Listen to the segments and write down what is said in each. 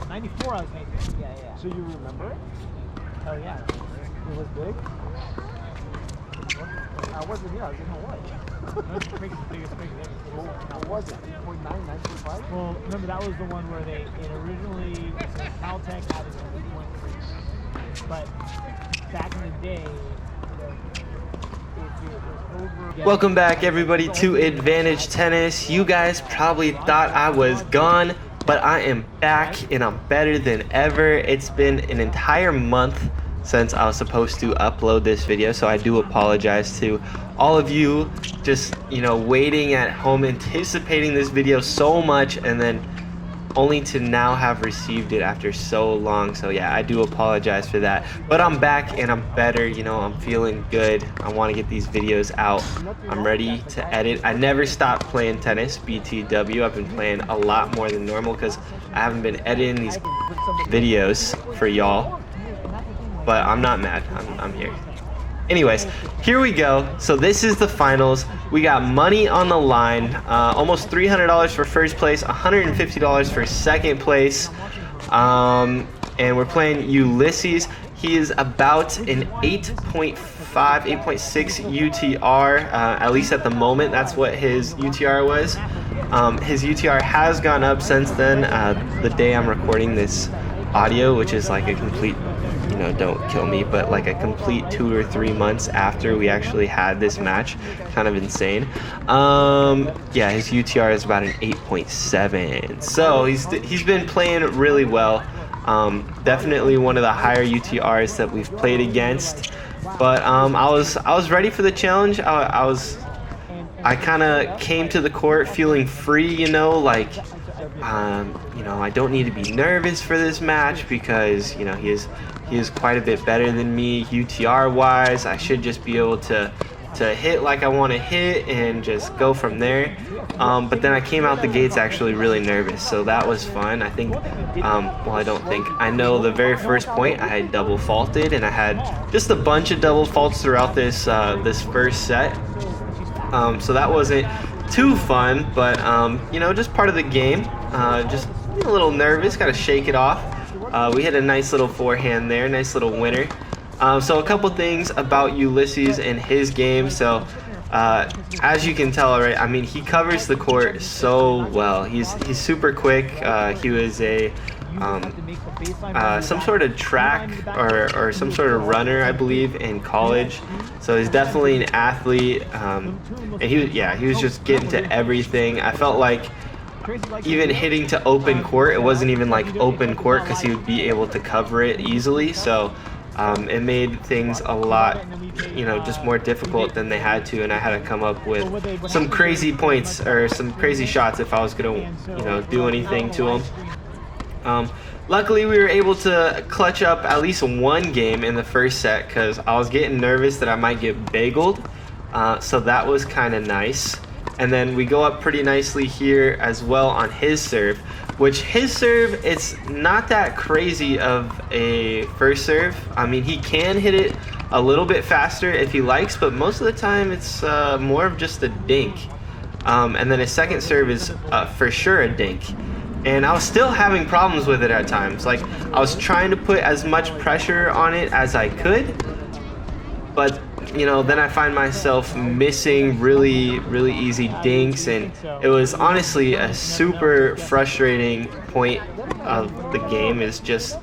94 I was making. Yeah, yeah. So you remember it? Oh yeah. It was big? I wasn't here, I was in Hawaii. What was it? 8.9, 9.5? Well, remember that was the one where it originally, so Caltech had it at 8.3. But back in the day, Welcome back everybody to Advantage Tennis. You guys probably thought I was gone, but I am back and I'm better than ever. It's been an entire month since I was supposed to upload this video, so I do apologize to all of you just, waiting at home, anticipating this video so much, and then only to now have received it after so long. So yeah, I do apologize for that, but I'm back and I'm better. I'm feeling good. I want to get these videos out. I'm ready to edit. I never stopped playing tennis, BTW. I've been playing a lot more than normal because I haven't been editing these videos for y'all, but I'm not mad. I'm here. Anyways, here we go. So this is the finals. We got money on the line, almost $300 for first place, $150 for second place, and we're playing Ulises. He is about an 8.5, 8.6 UTR, at least at the moment. That's what his UTR was. His UTR has gone up since then, the day I'm recording this audio, which is like a complete, don't kill me, but like a complete 2 or 3 months after we actually had this match. Kind of insane. Yeah, his UTR is about an 8.7, so he's been playing really well. Definitely one of the higher UTRs that we've played against, but I was ready for the challenge. I kind of came to the court feeling free, like I don't need to be nervous for this match because he is quite a bit better than me UTR wise. I should just be able to hit like I want to hit and just go from there. But then I came out the gates actually really nervous, so that was fun. I think, I know the very first point I had double faulted, and I had just a bunch of double faults throughout this first set. So that wasn't too fun, but just part of the game. Just a little nervous, gotta shake it off. We hit a nice little forehand there, nice little winner. So a couple things about Ulises and his game. So as you can tell, right, I mean, he covers the court so well. He's super quick. He was a some sort of track or some sort of runner, I believe, in college. So he's definitely an athlete. And he was just getting to everything. I felt like even hitting to open court, it wasn't even like open court because he would be able to cover it easily. So it made things a lot, just more difficult than they had to, and I had to come up with some crazy points or some crazy shots if I was gonna, do anything to him. Luckily, we were able to clutch up at least one game in the first set because I was getting nervous that I might get bageled. So that was kind of nice. And then we go up pretty nicely here as well on his serve, which his serve, it's not that crazy of a first serve. I mean, he can hit it a little bit faster if he likes, but most of the time it's more of just a dink. And then his second serve is for sure a dink. And I was still having problems with it at times. Like, I was trying to put as much pressure on it as I could, but then I find myself missing really, really easy dinks, and it was honestly a super frustrating point of the game, is just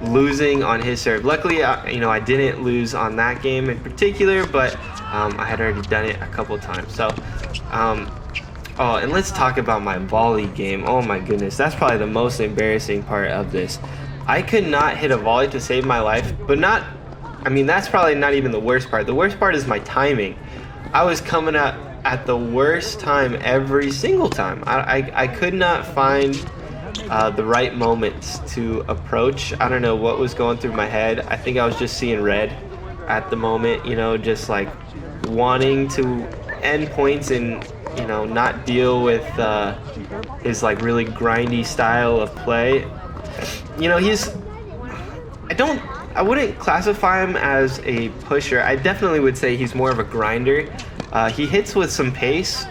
losing on his serve. Luckily, I didn't lose on that game in particular, but I had already done it a couple times. So, oh, and let's talk about my volley game. Oh my goodness, that's probably the most embarrassing part of this. I could not hit a volley to save my life, but that's probably not even the worst part. The worst part is my timing. I was coming up at the worst time every single time. I could not find the right moments to approach. I don't know what was going through my head. I think I was just seeing red at the moment, just like wanting to end points and, not deal with his like really grindy style of play. I wouldn't classify him as a pusher. I definitely would say he's more of a grinder. He hits with some pace,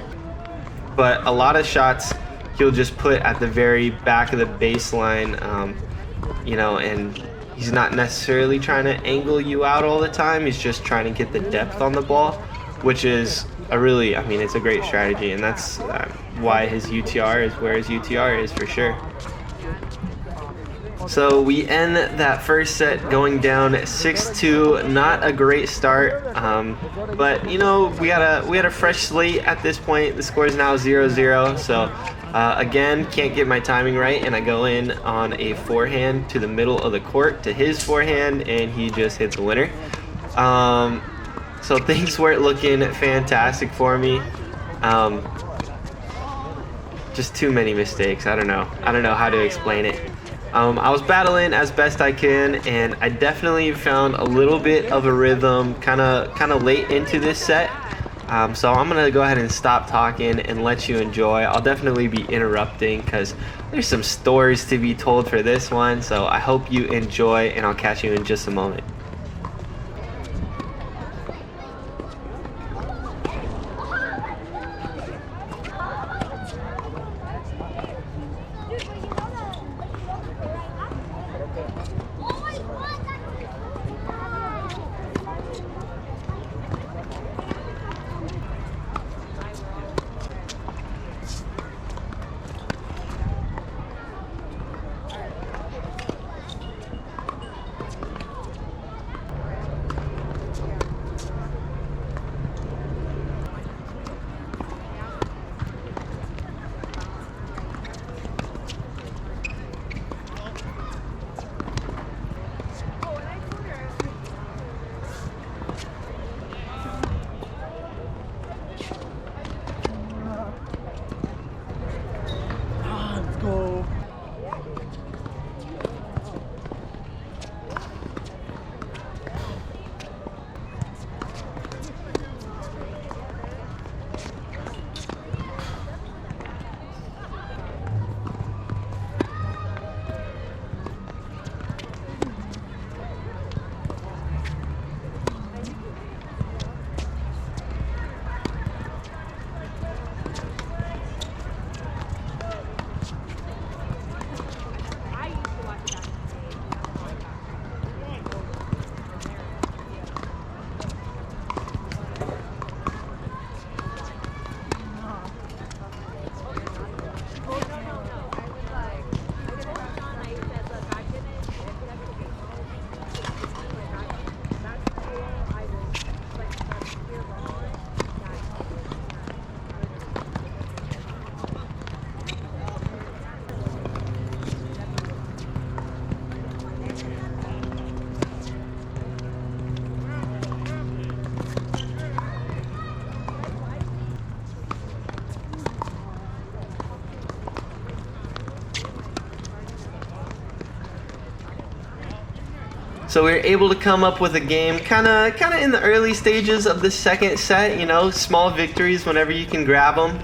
but a lot of shots he'll just put at the very back of the baseline, you know, and he's not necessarily trying to angle you out all the time. He's just trying to get the depth on the ball, which is a really, I mean, it's a great strategy, and that's why his UTR is where his UTR is for sure. So we end that first set going down 6-2. Not a great start, but you know, we had a fresh slate at this point. The score is now 0-0. So again, can't get my timing right, and I go in on a forehand to the middle of the court to his forehand, and he just hits a winner. So things weren't looking fantastic for me. Just too many mistakes. I don't know how to explain it. I was battling as best I can, and I definitely found a little bit of a rhythm kind of late into this set. So I'm gonna go ahead and stop talking and let you enjoy. I'll definitely be interrupting because there's some stories to be told for this one, so I hope you enjoy, and I'll catch you in just a moment. So we were able to come up with a game kind of in the early stages of the second set, you know, small victories whenever you can grab them.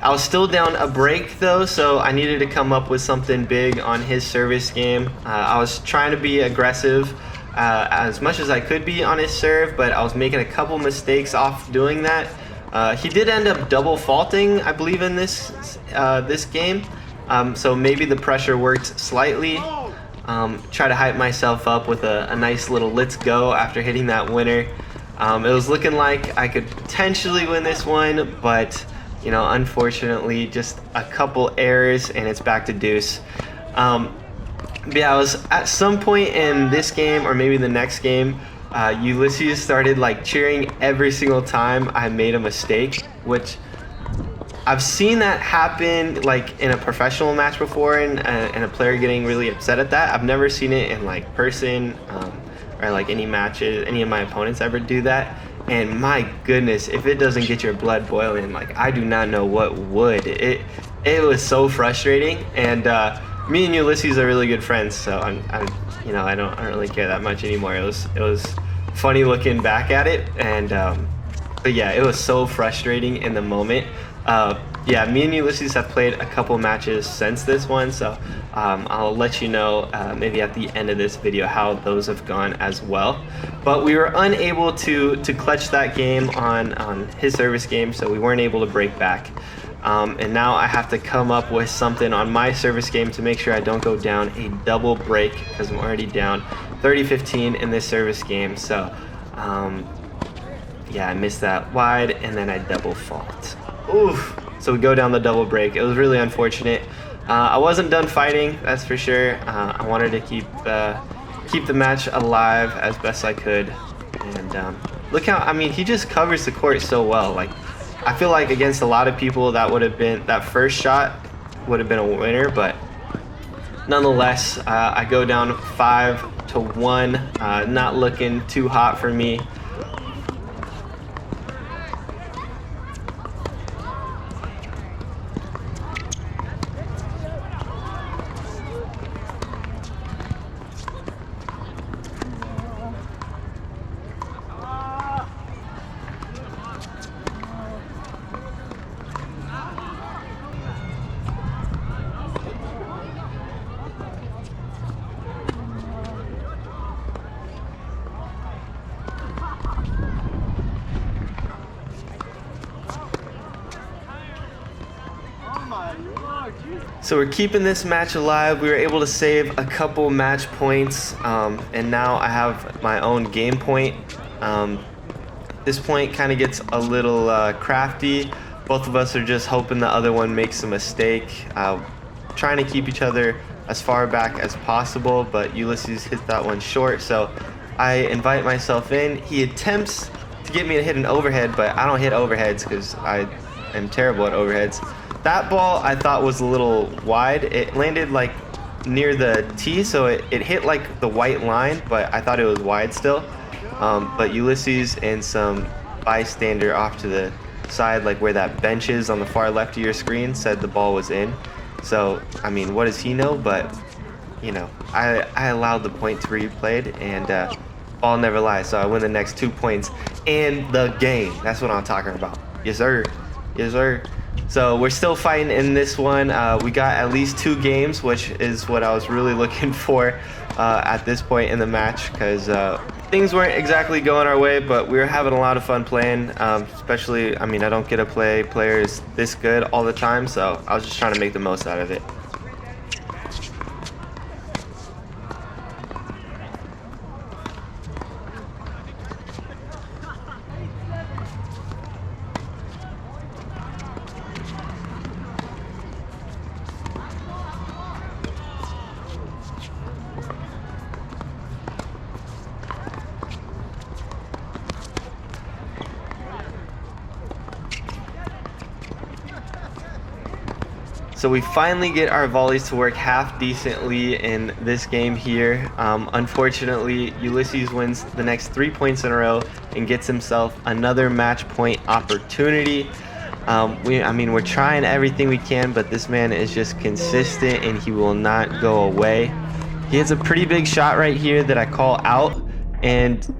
I was still down a break though, so I needed to come up with something big on his service game. I was trying to be aggressive as much as I could be on his serve, but I was making a couple mistakes off doing that. He did end up double faulting, I believe, in this game, so maybe the pressure worked slightly. Try to hype myself up with a nice little let's go after hitting that winner. It was looking like I could potentially win this one, but you know, unfortunately, just a couple errors and it's back to deuce. But yeah, I was at some point in this game or maybe the next game, Ulises started like cheering every single time I made a mistake, which I've seen that happen like in a professional match before, and a player getting really upset at that. I've never seen it in like person or like any matches, any of my opponents ever do that. And my goodness, if it doesn't get your blood boiling, like I do not know what would. It was so frustrating, and me and Ulises are really good friends, so you know, I don't really care that much anymore. It was funny looking back at it, and but yeah, it was so frustrating in the moment. Yeah, me and Ulises have played a couple matches since this one, so I'll let you know maybe at the end of this video how those have gone as well. But we were unable to clutch that game on his service game, so we weren't able to break back. And now I have to come up with something on my service game to make sure I don't go down a double break, because I'm already down 30-15 in this service game. So yeah, I missed that wide, and then I double fault. Oof. So we go down the double break. It was really unfortunate. I wasn't done fighting, that's for sure. I wanted to keep the match alive as best I could. And look how, I mean, he just covers the court so well. Like, I feel like against a lot of people that would have been, that first shot would have been a winner, but nonetheless, I go down 5-1. Not looking too hot for me. So we're keeping this match alive. We were able to save a couple match points, and now I have my own game point. This point kind of gets a little crafty. Both of us are just hoping the other one makes a mistake, trying to keep each other as far back as possible, but Ulises hit that one short, so I invite myself in. He attempts to get me to hit an overhead, but I don't hit overheads because I am terrible at overheads. That ball I thought was a little wide. It landed like near the tee, so it hit like the white line, but I thought it was wide still. But Ulises and some bystander off to the side, like where that bench is on the far left of your screen, said the ball was in. So, I mean, what does he know? But, you know, I allowed the point to be replayed, and ball never lies. So I win the next 2 points in the game. That's what I'm talking about. Yes, sir. Yes, sir. So we're still fighting in this one. We got at least 2 games, which is what I was really looking for at this point in the match, because things weren't exactly going our way, but we were having a lot of fun playing. Especially, I mean, I don't get to play players this good all the time, so I was just trying to make the most out of it. So we finally get our volleys to work half decently in this game here. Unfortunately, Ulises wins the next 3 points in a row and gets himself another match point opportunity. I mean, we're trying everything we can, but this man is just consistent and he will not go away. He has a pretty big shot right here that I call out, and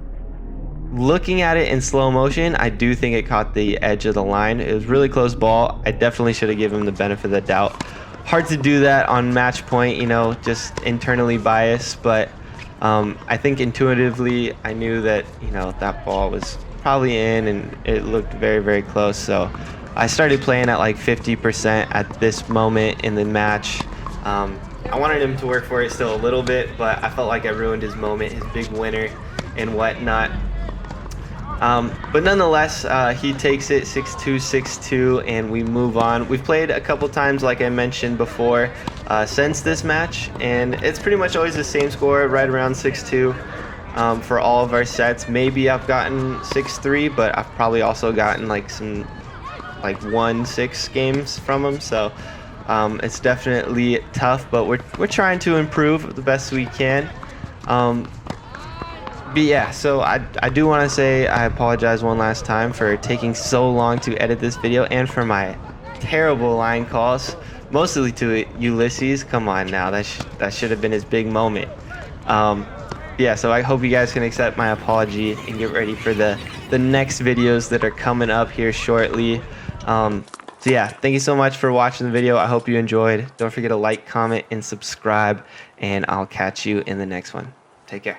looking at it in slow motion, I do think it caught the edge of the line. It was really close ball. I definitely should have given him the benefit of the doubt. Hard to do that on match point, you know, just internally biased, but I think intuitively I knew that, you know, that ball was probably in and it looked very, very close. So I started playing at like 50% at this moment in the match. I wanted him to work for it still a little bit, but I felt like I ruined his moment, his big winner and whatnot. But nonetheless, he takes it 6-2, 6-2, and we move on. We've played a couple times, like I mentioned before, since this match, and it's pretty much always the same score, right around 6-2 for all of our sets. Maybe I've gotten 6-3, but I've probably also gotten like some 1-6 games from him. So it's definitely tough, but we're trying to improve the best we can. But yeah, so I do want to say I apologize one last time for taking so long to edit this video and for my terrible line calls, mostly to Ulises. Come on now, that should have been his big moment. Yeah, so I hope you guys can accept my apology and get ready for the next videos that are coming up here shortly. So yeah, thank you so much for watching the video. I hope you enjoyed. Don't forget to like, comment, and subscribe, and I'll catch you in the next one. Take care.